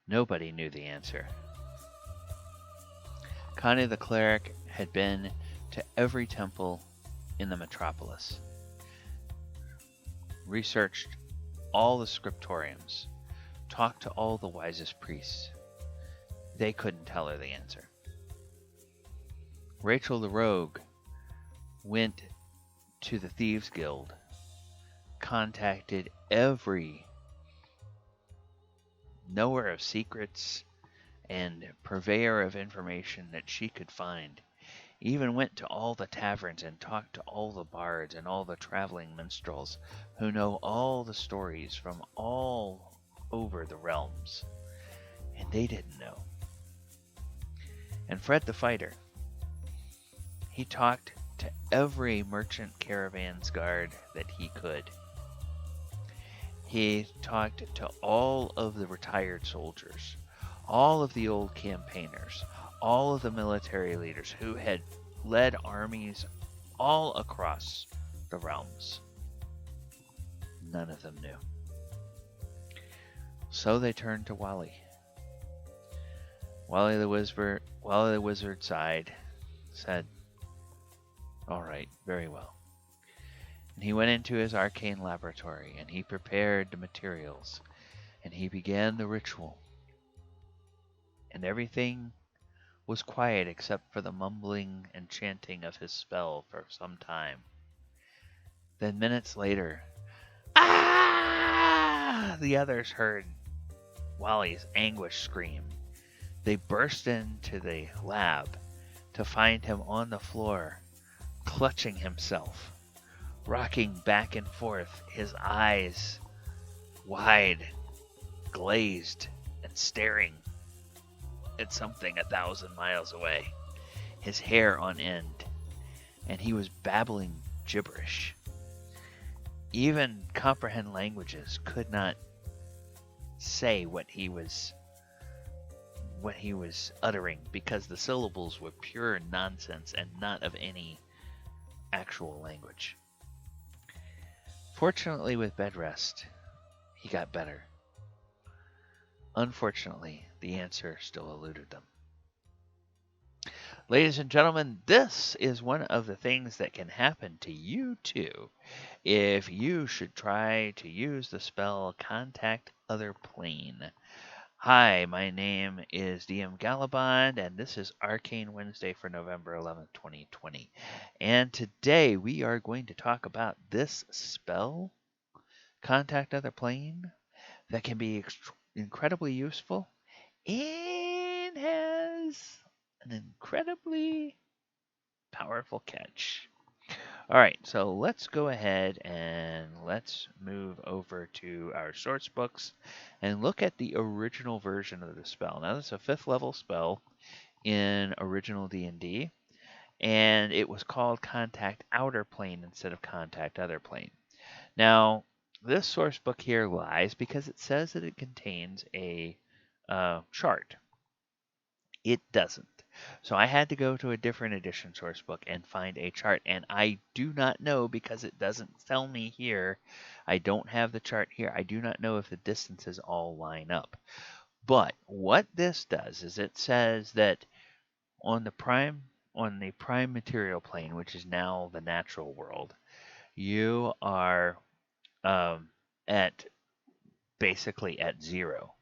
Nobody knew the answer. Connie the cleric had been to every temple in the metropolis, researched all the scriptoriums, talked to all the wisest priests. They couldn't tell her the answer. Rachel the rogue went to the Thieves Guild, contacted every knower of secrets and purveyor of information that she could find. Even went to all the taverns and talked to all the bards and all the traveling minstrels who know all the stories from all over the realms. And they didn't know. And Fred the fighter, he talked to every merchant caravan's guard that he could. He talked to all of the retired soldiers, all of the old campaigners, all of the military leaders who had led armies all across the realms. None of them knew. So they turned to Wally. Wally the wizard sighed, said, "All right, very well." And he went into his arcane laboratory, and he prepared the materials, and he began the ritual. And everything was quiet except for the mumbling and chanting of his spell for some time. Then minutes later, "Ah!" the others heard Wally's anguish scream. They burst into the lab to find him on the floor, clutching himself, rocking back and forth, his eyes wide, glazed, and staring at something 1,000 miles away, his hair on end, and he was babbling gibberish. Even comprehend languages could not say what he was uttering, because the syllables were pure nonsense and not of any actual language. Fortunately, with bed rest, he got better. Unfortunately, the answer still eluded them. Ladies and gentlemen, this is one of the things that can happen to you too if you should try to use the spell Contact Other Plane. Hi, my name is DM Gallibond, and this is Arcane Wednesday for November 11th, 2020. And today we are going to talk about this spell, Contact Other Plane, that can be incredibly useful and has an incredibly powerful catch. All right, so let's go ahead and let's move over to our source books and look at the original version of the spell. Now, this is a 5th level spell in original D&D, and it was called Contact Outer Plane instead of Contact Other Plane. Now, this source book here lies because it says that it contains a chart. It doesn't. So I had to go to a different edition source book and find a chart, and I do not know, because it doesn't tell me here. I don't have the chart here. I do not know if the distances all line up. But what this does is it says that on the prime material plane, which is now the natural world, you are at basically at 0.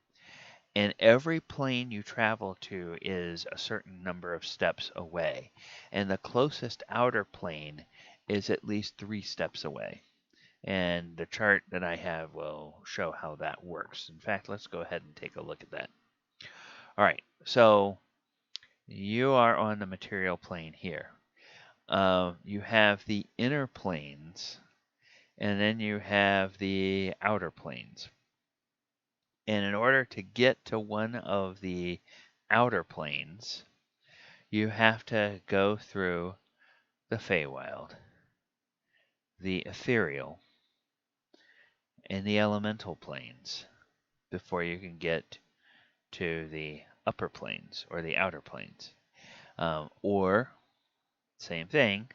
And every plane you travel to is a certain number of steps away. And the closest outer plane is at least 3 steps away. And the chart that I have will show how that works. In fact, let's go ahead and take a look at that. All right, so you are on the material plane here. You have the inner planes, and then you have the outer planes. And in order to get to one of the outer planes, you have to go through the Feywild, the ethereal, and the elemental planes before you can get to the upper planes or the outer planes. Or, same thing,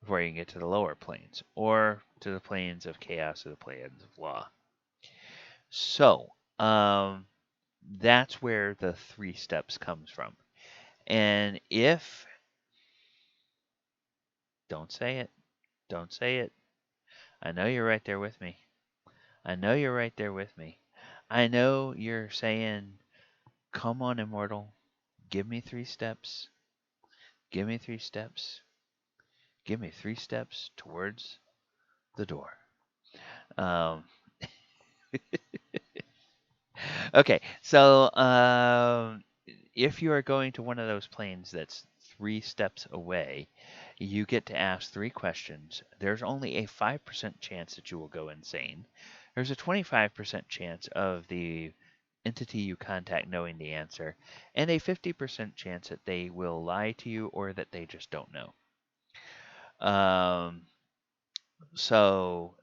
before you can get to the lower planes, or to the planes of chaos or the planes of law. So, that's where the 3 steps comes from. And if don't say it. Don't say it. I know you're right there with me. I know you're right there with me. I know you're saying, "Come on, Immortal. Give me 3 steps. Give me 3 steps. Give me 3 steps towards the door." Um, okay, so if you are going to one of those planes that's 3 steps away, you get to ask 3 questions. There's only a 5% chance that you will go insane. There's a 25% chance of the entity you contact knowing the answer, and a 50% chance that they will lie to you or that they just don't know. Um, so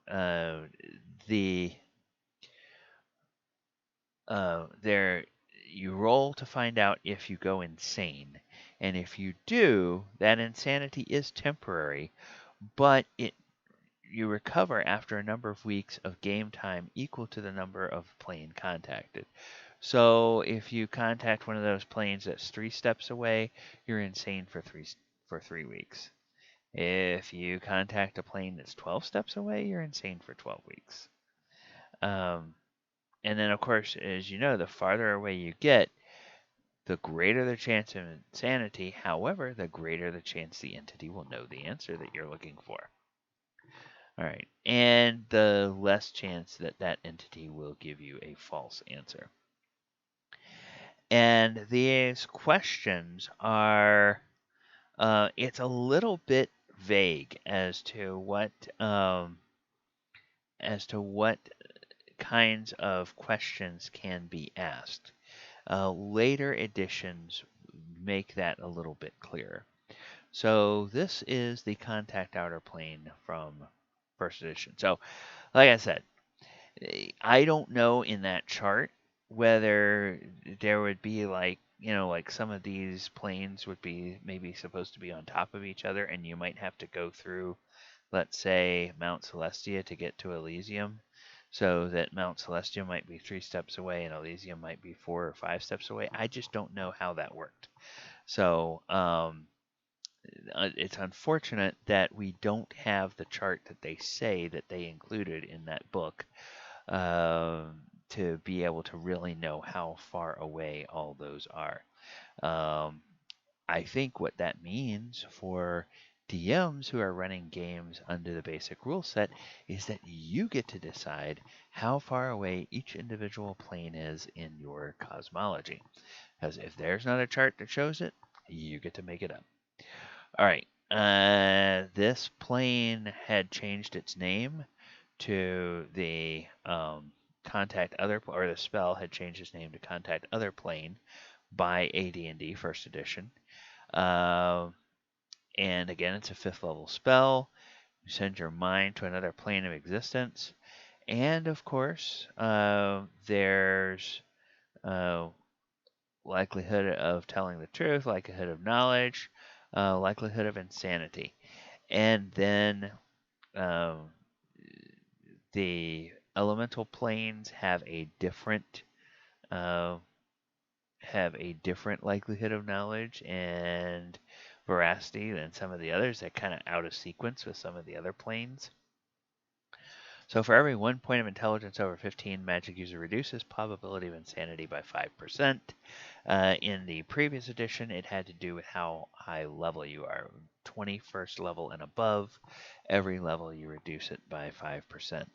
the there you roll to find out if you go insane, and if you do, that insanity is temporary, but you recover after a number of weeks of game time equal to the number of plane contacted. So if you contact one of those planes that's 3 steps away, you're insane for 3 weeks. If you contact a plane that's 12 steps away, you're insane for 12 weeks. And then, of course, as you know, the farther away you get, the greater the chance of insanity. However, the greater the chance the entity will know the answer that you're looking for. All right. And the less chance that that entity will give you a false answer. And these questions are, it's a little bit vague as to what kinds of questions can be asked. Later editions make that a little bit clearer. So this is the contact outer plane from first edition. So, like I said, I don't know in that chart whether there would be like some of these planes would be maybe supposed to be on top of each other, and you might have to go through, let's say, Mount Celestia to get to Elysium. So that Mount Celestia might be 3 steps away and Elysium might be 4 or 5 steps away. I just don't know how that worked. So it's unfortunate that we don't have the chart that they say that they included in that book to be able to really know how far away all those are. I think what that means for DMs who are running games under the basic rule set is that you get to decide how far away each individual plane is in your cosmology. Because if there's not a chart that shows it, you get to make it up. All right. This plane had changed its name to the contact other, or the spell had changed its name to contact other plane by AD&D First Edition. And again, it's a 5th level spell. You send your mind to another plane of existence. And of course, there's likelihood of telling the truth, likelihood of knowledge, likelihood of insanity. And then the elemental planes have a different likelihood of knowledge and veracity than some of the others. They're kind of out of sequence with some of the other planes. So for every 1 point of intelligence over 15, magic user reduces probability of insanity by 5%. In the previous edition, it had to do with how high level you are. 21st level and above, every level you reduce it by 5%.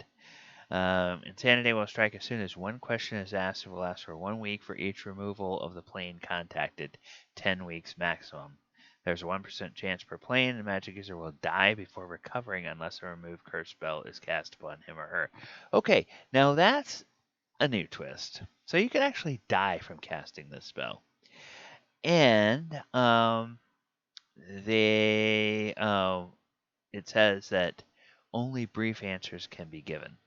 Insanity will strike as soon as 1 question is asked and will last for 1 week for each removal of the plane contacted, 10 weeks maximum. There's a 1% chance per plane, and magic user will die before recovering unless a remove curse spell is cast upon him or her. Okay, now that's a new twist. So you can actually die from casting this spell. And it says that only brief answers can be given.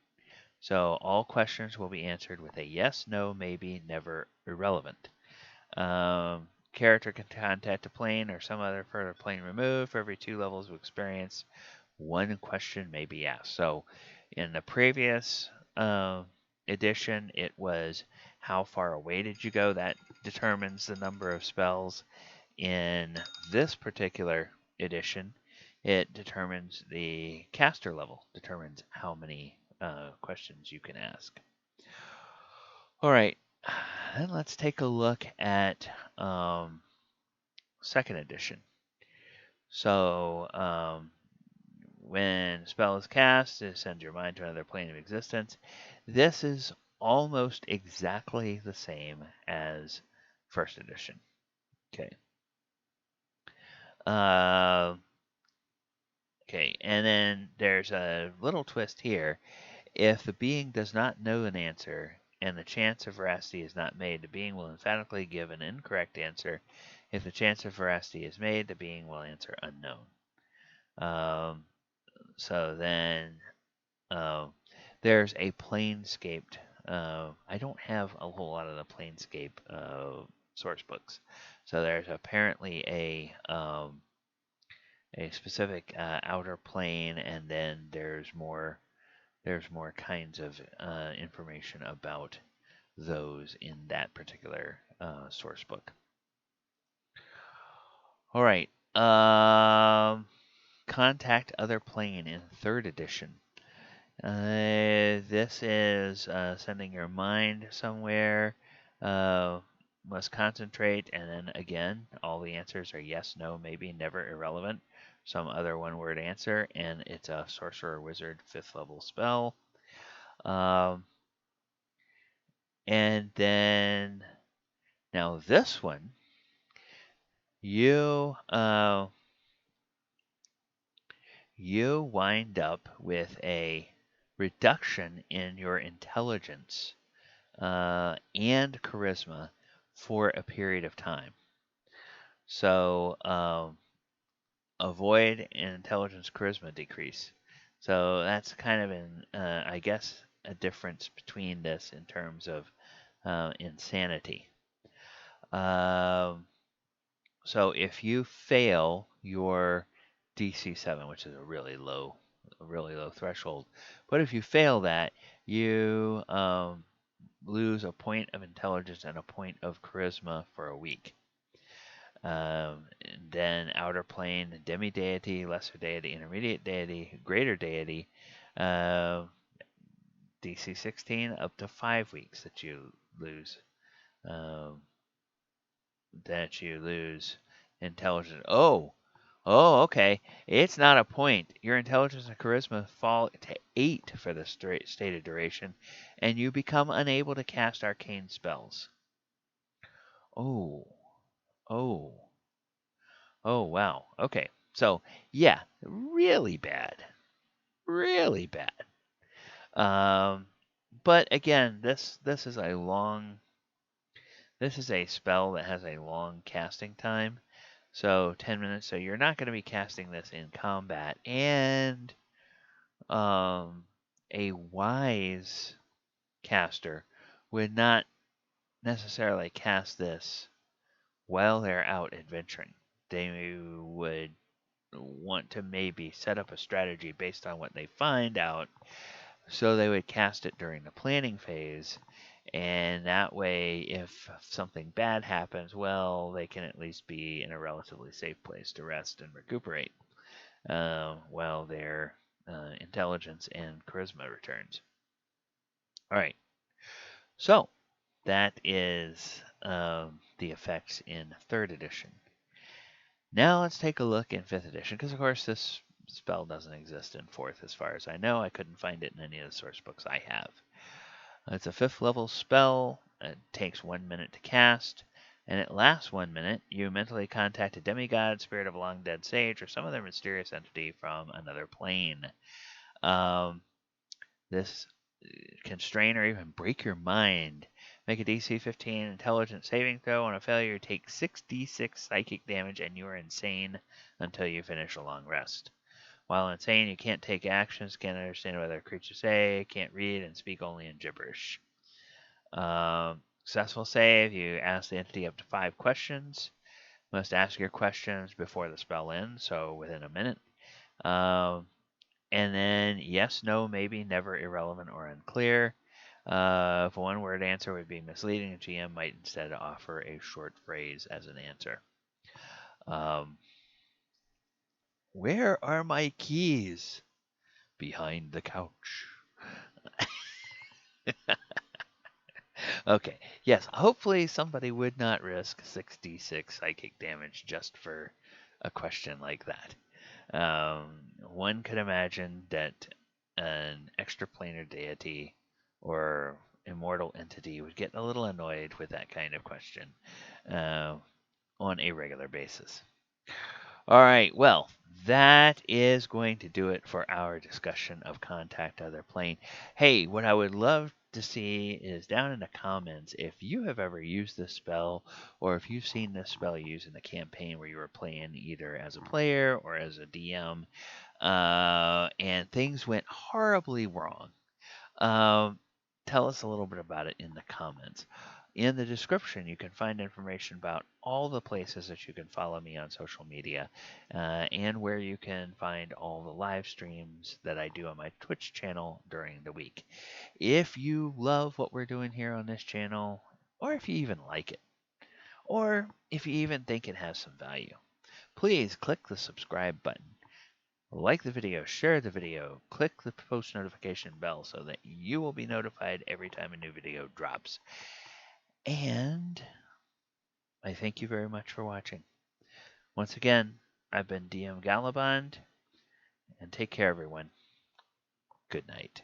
So all questions will be answered with a yes, no, maybe, never, irrelevant. Character can contact a plane or some other further plane removed. For every 2 levels of experience, 1 question may be asked. So in the previous edition, it was how far away did you go. That determines the number of spells. In this particular edition, it determines the caster level, determines how many questions you can ask. All right, then let's take a look at second edition. So when a spell is cast, it sends your mind to another plane of existence. This is almost exactly the same as first edition. Okay. Okay, and then there's a little twist here. If the being does not know an answer and the chance of veracity is not made, the being will emphatically give an incorrect answer. If the chance of veracity is made, the being will answer unknown. So then there's a planescaped. I don't have a whole lot of the planescape source books. So there's apparently a specific outer plane, and then there's more kinds of information about those in that particular source book. All right. Contact other plane in third edition. This is sending your mind somewhere. Must concentrate, and then again, all the answers are yes, no, maybe, never, irrelevant, some other one-word answer, and it's a sorcerer wizard 5th level spell. And then now this one, you wind up with a reduction in your intelligence and charisma for a period of time. So avoid an intelligence charisma decrease. So that's kind of I guess, a difference between this in terms of insanity. So if you fail your DC 7, which is a really low threshold, but if you fail that, you lose a point of intelligence and a point of charisma for a week. Then outer plane, demi-deity, lesser deity, intermediate deity, greater deity, DC 16 up to 5 weeks that you lose intelligence. Oh, okay. It's not a point. Your intelligence and charisma fall to 8 for the stated duration, and you become unable to cast arcane spells. Oh, wow. Okay. So, yeah, really bad. Really bad. But again, this is a spell that has a long casting time. So 10 minutes. So you're not going to be casting this in combat. And a wise caster would not necessarily cast this while they're out adventuring. They would want to maybe set up a strategy based on what they find out. So they would cast it during the planning phase. And that way, if something bad happens, well, they can at least be in a relatively safe place to rest and recuperate while their intelligence and charisma returns. All right. So that is the effects in 3rd edition. Now let's take a look in 5th edition, because of course this spell doesn't exist in 4th as far as I know. I couldn't find it in any of the source books I have. It's a 5th level spell. It takes 1 minute to cast, and it lasts 1 minute. You mentally contact a demigod, spirit of a long dead sage, or some other mysterious entity from another plane. This can strain or even break your mind. Make a DC 15 intelligence saving throw. On a failure, take 6d6 psychic damage, and you are insane until you finish a long rest. While insane, you can't take actions, can't understand what other creatures say, can't read, and speak only in gibberish. Successful save, you ask the entity up to 5 questions. Must ask your questions before the spell ends, so within a minute. And then yes, no, maybe, never, irrelevant, or unclear. If a one-word answer would be misleading, a GM might instead offer a short phrase as an answer. Um, where are my keys? Behind the couch. Okay. Yes. Hopefully somebody would not risk 6d6 psychic damage just for a question like that. One could imagine that an extraplanar deity or immortal entity would get a little annoyed with that kind of question uh, on a regular basis. All right, well, that is going to do it for our discussion of Contact Other Plane. Hey, what I would love to see is down in the comments if you have ever used this spell or if you've seen this spell used in a campaign where you were playing either as a player or as a DM and things went horribly wrong. Um, Tell us a little bit about it in the comments. In the description, you can find information about all the places that you can follow me on social media and where you can find all the live streams that I do on my Twitch channel during the week. If you love what we're doing here on this channel, or if you even like it, or if you even think it has some value, please click the subscribe button. Like the video, share the video, click the post notification bell so that you will be notified every time a new video drops. And I thank you very much for watching. Once again, I've been DM Gallibond, and take care, everyone. Good night.